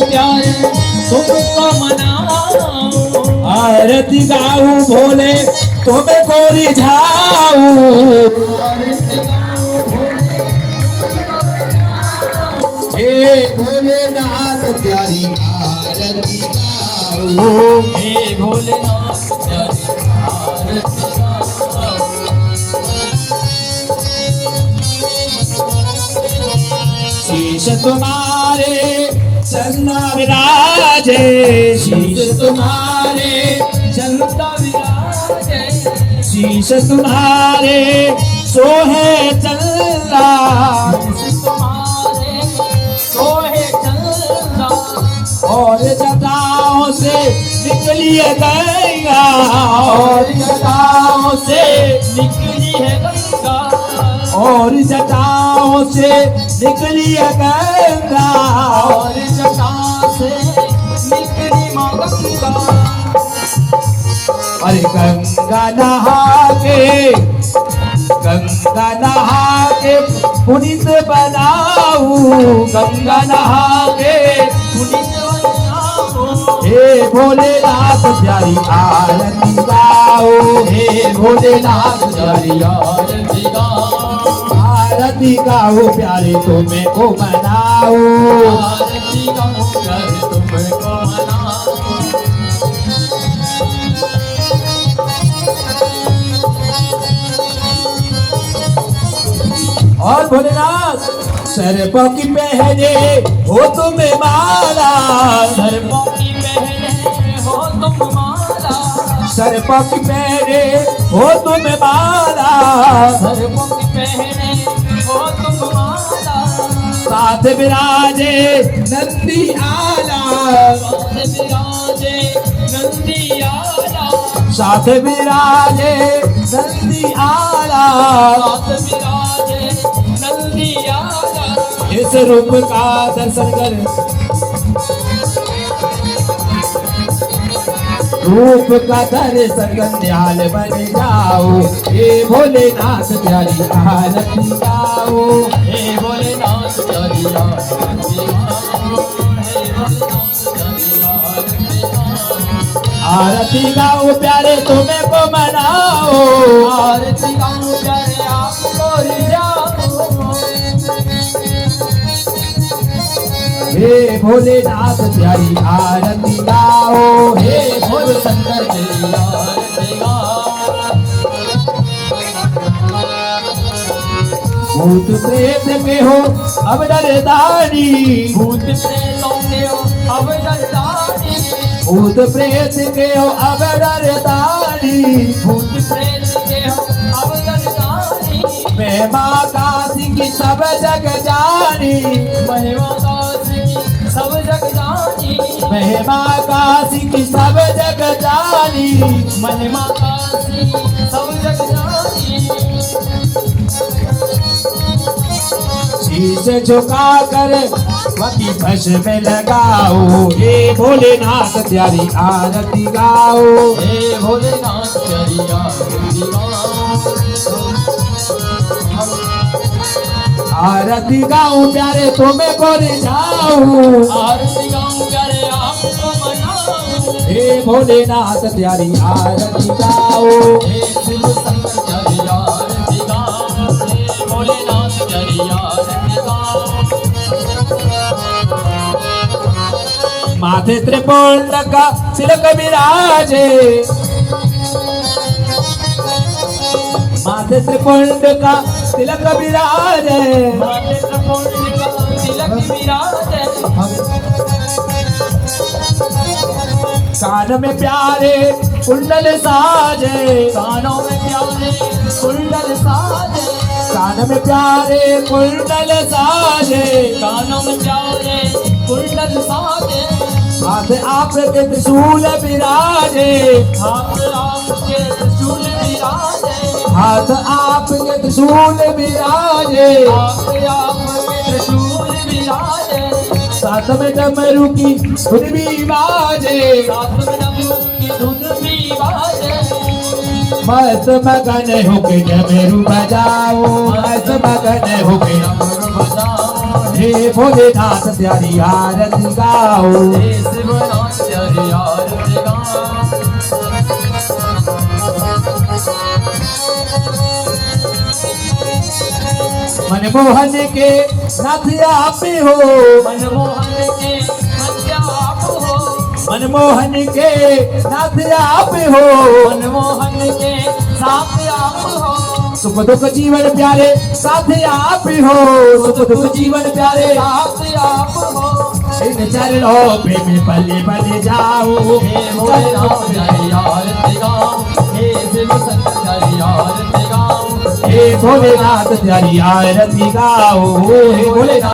प्यारे तुमको मनाऊं। आरती गाऊं भोले तुमको रिझाऊं। हे भोलेनाथ प्यारी आरती गाऊं। हे भोलेनाथ प्यारी आरती गाऊं। शीश तुम्हारे चंदा विराजे। शीश तुम्हारे चलता विराजे। शीश तुम्हारे सोहे चंदा। शीश तुम्हारे सोहे चंदा। और जटाओं से निकली है गंगा। और जटाओं से निकली है गंगा। और जटाओं से निकली है गंगा। और जटा से निकली माँ गंगा। अरे गंगा नहा के पुनीत बनाऊं। गंगा नहा के पुनीत बनाऊं। हे भोलेनाथ प्यारी आरती गाओ। हे भोलेनाथ प्यारी आरती गाऊं। आरती गाओ प्यारे तुम्हें को मनाओ। आरती गाऊं प्यारे तुमको मनाऊं। और भोलेनाथ सर्पों की पहने हो तुम्हें माला। सर्पों की पहने हो तुम माला। सर्पों की पहने हो तुम्हें माला। सर्पों की पहने हो तुम माला। साथ विराजे नंदी आला। साथ विराजे नंदी आला। साथ विराजे नंदी आला। साथ विराजे नंदी आला। इस रूप का दर्शन कर रूप का दर्शन कर ध्यान बन जाओ। हे भोलेनाथ प्यारी आरती गाओ। हे भोलेनाथ प्यारी आरती गाओ। हे भोलेनाथ प्यारी आरती गाओ। आरती गाओ प्यारे तुम्हें को मनाओ। आरती गाऊं प्यारे आपको रिझाऊं। हे भोलेनाथ प्यारी आरती गाओ। हे भोले शंकर तेरी आरती गाऊं। भूत प्रेत के हो अब डरदानी। भूत प्रेतों के हो अब डरदानी। भूत प्रेत के हो अब डरदानी। भूत प्रेत के हो अब डरदानी। महिमा काशी की सब जग जानी। महिमा काशी की सब जग जानी। महिमा काशी की सब जग जानी। महिमा काशी सब जग जानी। शीश झुका कर वकी फश में लगाओ। हे भोलेनाथ प्यारी आरती गाओ। हे भोलेनाथ प्यारी आरती गाऊं। आरती गाऊं प्यारे तुम्हें को रिझाऊं। आरती गाऊं प्यारे आपको मनाऊं। हे भोलेनाथ प्यारी आरती गाओ। हे शिव शंकर प्यारी आरती गाऊं। हे भोलेनाथ प्यारी आरती गाऊं। माथे त्रिपुंड का तिलक विराजे। माथे त्रिपुंड का तिलक विराजे। माथे त्रिपुंड का तिलक विराजे। कान में प्यारे कुंडल साजे। कानों में प्यारे कुंडल साजे। कान में प्यारे कुंडल साजे। कानों में प्यारे कुंडल साजे। हाथ आपके त्रिशूल विराजे। हाथ आपके त्रिशूल विराजे। हाथ आपके त्रिशूल विराजे। हाथ आपके त्रिशूल विराजे। साथ में डमरू की धुन भी बाजे। साथ में डमरू की धुन भी बाजे। मस्त मगन होके डमरू बजाओ। मस्त मगन होके डमरू बजाओ। हे भोलेनाथ प्यारी आरती गाओ हे शिवनाथ प्यारी आरती गाओ मनमोहन के नाथ आप हो मनमोहन के नाथ आप हो मनमोहन के नाथ आप हो मनमोहन के साथ आप हो सुख दुख जीवन प्यारे साथ आप हो सुख दुख जीवन प्यारे साथ आप हो इन चरणों पे मैं पले पले जाऊं हे भोलेनाथ प्यारी आरती गाओ हे शिव शंकर प्यारी आरती गाओ हे भोलेनाथ प्यारी आरती गाओ हे भोलेनाथ